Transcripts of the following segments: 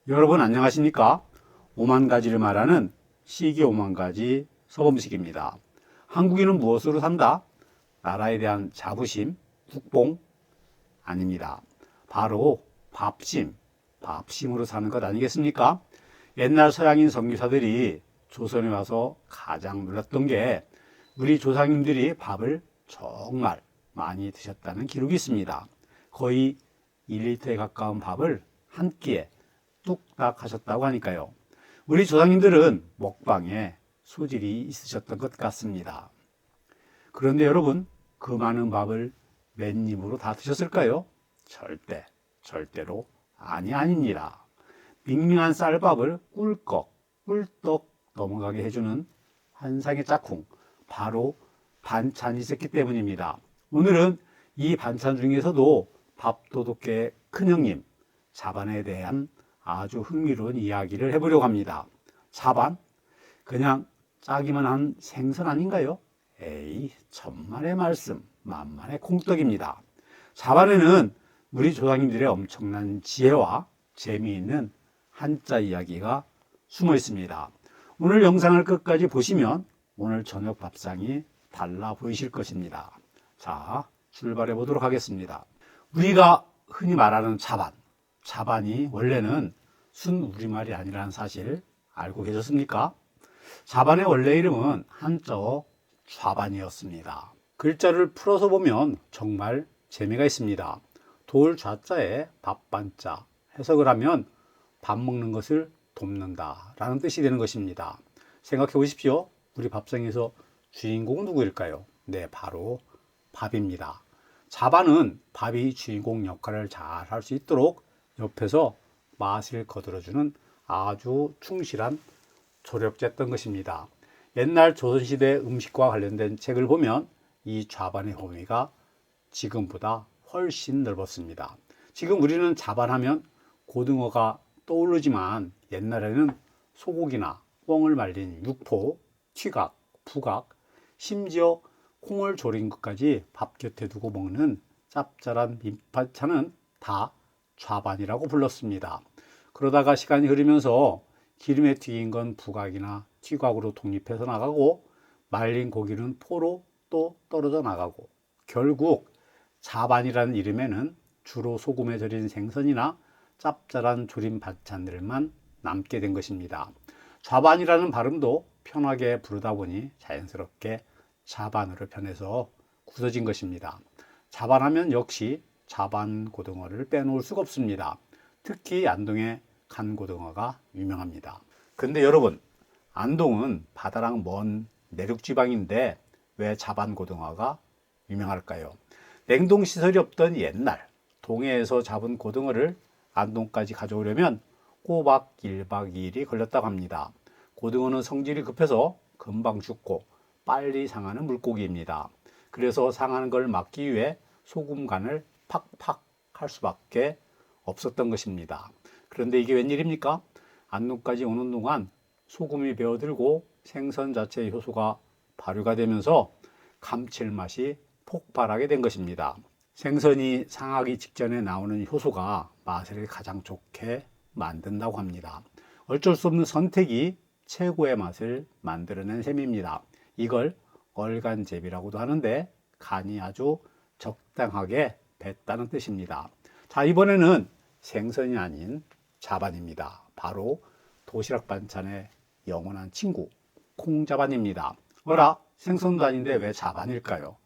여러분 안녕하십니까? 오만가지를 말하는 시기 오만가지 서범식입니다. 한국인은 무엇으로 산다? 나라에 대한 자부심, 국뽕? 아닙니다. 바로 밥심으로 사는 것 아니겠습니까? 옛날 서양인 선교사들이 조선에 와서 가장 놀랐던 게 우리 조상님들이 밥을 정말 많이 드셨다는 기록이 있습니다. 거의 1리터에 가까운 밥을 한 끼에 뚝딱 하셨다고 하니까요. 우리 조상님들은 먹방에 소질이 있으셨던 것 같습니다. 그런데 여러분, 그 많은 밥을 맨 입으로 다 드셨을까요? 절대로 아닙니다. 밍밍한 쌀밥을 꿀떡 넘어가게 해주는 환상의 짝꿍, 바로 반찬이 있었기 때문입니다. 오늘은 이 반찬 중에서도 밥도둑의 큰형님, 자반에 대한 아주 흥미로운 이야기를 해보려고 합니다. 자반? 그냥 짜기만 한 생선 아닌가요? 에이, 천만의 말씀, 만만의 콩떡입니다. 자반에는 우리 조상님들의 엄청난 지혜와 재미있는 한자 이야기가 숨어 있습니다. 오늘 영상을 끝까지 보시면 오늘 저녁 밥상이 달라 보이실 것입니다. 자, 출발해 보도록 하겠습니다. 우리가 흔히 말하는 자반이 원래는 순 우리말이 아니라는 사실 알고 계셨습니까? 자반의 원래 이름은 한자어 좌반이었습니다. 글자를 풀어서 보면 정말 재미가 있습니다. 돌 좌자에 밥반자 해석을 하면 밥 먹는 것을 돕는다 라는 뜻이 되는 것입니다. 생각해 보십시오. 우리 밥상에서 주인공은 누구일까요? 네, 바로 밥입니다. 자반은 밥이 주인공 역할을 잘 할 수 있도록 옆에서 맛을 거들어주는 아주 충실한 조력자였던 것입니다. 옛날 조선시대 음식과 관련된 책을 보면 이 좌반의 범위가 지금보다 훨씬 넓었습니다. 지금 우리는 자반하면 고등어가 떠오르지만 옛날에는 소고기나 꿩을 말린 육포, 튀각, 부각, 심지어 콩을 졸인 것까지 밥 곁에 두고 먹는 짭짤한 밑반찬은 다 좌반이라고 불렀습니다. 그러다가 시간이 흐르면서 기름에 튀긴 건 부각이나 튀각으로 독립해서 나가고 말린 고기는 포로 또 떨어져 나가고 결국 자반이라는 이름에는 주로 소금에 절인 생선이나 짭짤한 조림 반찬들만 남게 된 것입니다. 좌반이라는 발음도 편하게 부르다 보니 자연스럽게 자반으로 변해서 굳어진 것입니다. 자반하면 역시 자반 고등어를 빼놓을 수가 없습니다. 특히 안동의 간고등어가 유명합니다. 근데 여러분, 안동은 바다랑 먼 내륙지방인데 왜 자반 고등어가 유명할까요? 냉동시설이 없던 옛날 동해에서 잡은 고등어를 안동까지 가져오려면 꼬박 1박 2일이 걸렸다고 합니다. 고등어는 성질이 급해서 금방 죽고 빨리 상하는 물고기입니다. 그래서 상하는 걸 막기 위해 소금 간을 팍팍 할 수밖에 없었던 것입니다. 그런데 이게 웬일입니까? 안동까지 오는 동안 소금이 배어들고 생선 자체의 효소가 발효가 되면서 감칠맛이 폭발하게 된 것입니다. 생선이 상하기 직전에 나오는 효소가 맛을 가장 좋게 만든다고 합니다. 어쩔 수 없는 선택이 최고의 맛을 만들어낸 셈입니다. 이걸 얼간제비라고도 하는데 간이 아주 적당하게 뱄다는 뜻입니다. 자, 이번에는 생선이 아닌 자반입니다. 바로 도시락 반찬의 영원한 친구 콩자반입니다. 어라, 생선도 아닌데 왜 자반일까요?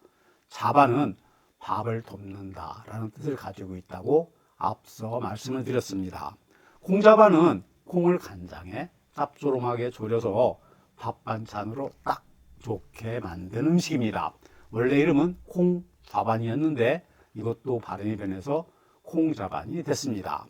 자반은 밥을 돕는다 라는 뜻을 가지고 있다고 앞서 말씀을 드렸습니다. 콩자반은 콩을 간장에 짭조름하게 졸여서 밥 반찬으로 딱 좋게 만든 음식입니다. 원래 이름은 콩좌반이었는데 이것도 발음이 변해서 콩자반이 됐습니다.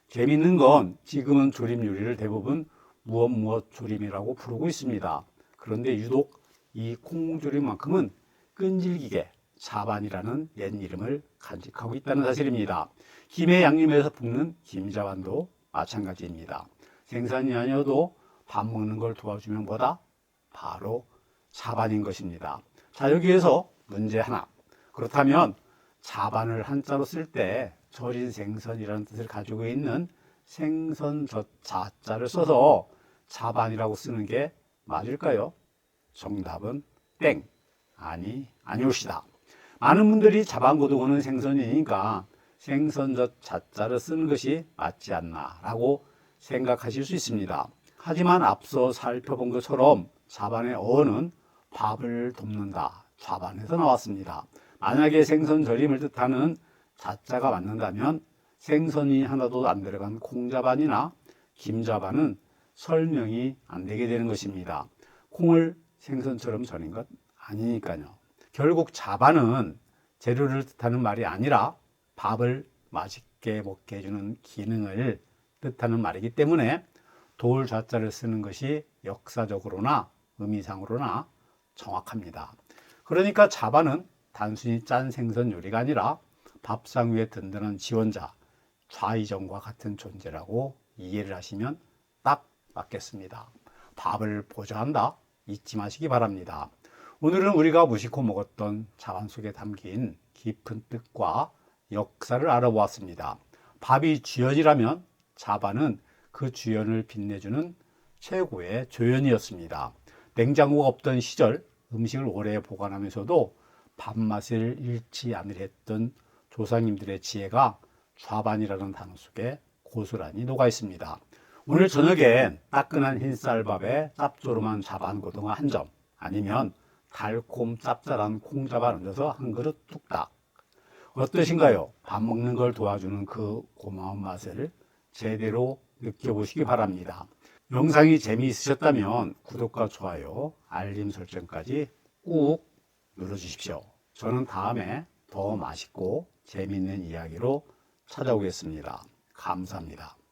재밌는 건 지금은 조림 요리를 대부분 무엇 조림이라고 부르고 있습니다. 그런데 유독 이 콩조림만큼은 끈질기게 자반이라는 옛 이름을 간직하고 있다는 사실입니다. 김에 양념해서 볶는 김자반도 마찬가지입니다. 생선이 아니어도 밥 먹는 걸 도와주면 뭐다? 바로 자반인 것입니다. 자, 여기에서 문제 하나. 그렇다면 자반을 한자로 쓸 때 절인 생선이라는 뜻을 가지고 있는 생선젓 자자를 써서 자반이라고 쓰는 게 맞을까요? 정답은 땡. 아니오시다. 많은 분들이 자반고등어는 생선이니까 생선젓 자자를 쓰는 것이 맞지 않나라고 생각하실 수 있습니다. 하지만 앞서 살펴본 것처럼 자반의 어는 밥을 돕는다. 좌반에서 나왔습니다. 만약에 생선절임을 뜻하는 자자가 맞는다면 생선이 하나도 안 들어간 콩자반이나 김자반은 설명이 안 되게 되는 것입니다. 콩을 생선처럼 절인 것 아니니까요. 결국 자반은 재료를 뜻하는 말이 아니라 밥을 맛있게 먹게 해주는 기능을 뜻하는 말이기 때문에 돌 좌자를 쓰는 것이 역사적으로나 의미상으로나 정확합니다. 그러니까 자반은 단순히 짠 생선 요리가 아니라 밥상 위에 든든한 지원자, 좌의정과 같은 존재라고 이해를 하시면 딱 맞겠습니다. 밥을 보좌한다 잊지 마시기 바랍니다. 오늘은 우리가 무심코 먹었던 자반 속에 담긴 깊은 뜻과 역사를 알아보았습니다. 밥이 주연이라면 자반은 그 주연을 빛내주는 최고의 조연이었습니다. 냉장고가 없던 시절 음식을 오래 보관하면서도 밥맛을 잃지 않으려 했던 조상님들의 지혜가 좌반이라는 단어 속에 고스란히 녹아 있습니다. 오늘 저녁엔 따끈한 흰쌀밥에 짭조름한 자반고등어 한 점, 아니면 달콤 짭짤한 콩자반 얹어서 한 그릇 뚝딱. 어떠신가요? 밥 먹는 걸 도와주는 그 고마운 맛을 제대로 느껴보시기 바랍니다. 영상이 재미있으셨다면 구독과 좋아요, 알림 설정까지 꾹 눌러주십시오. 저는 다음에 더 맛있고 재미있는 이야기로 찾아오겠습니다. 감사합니다.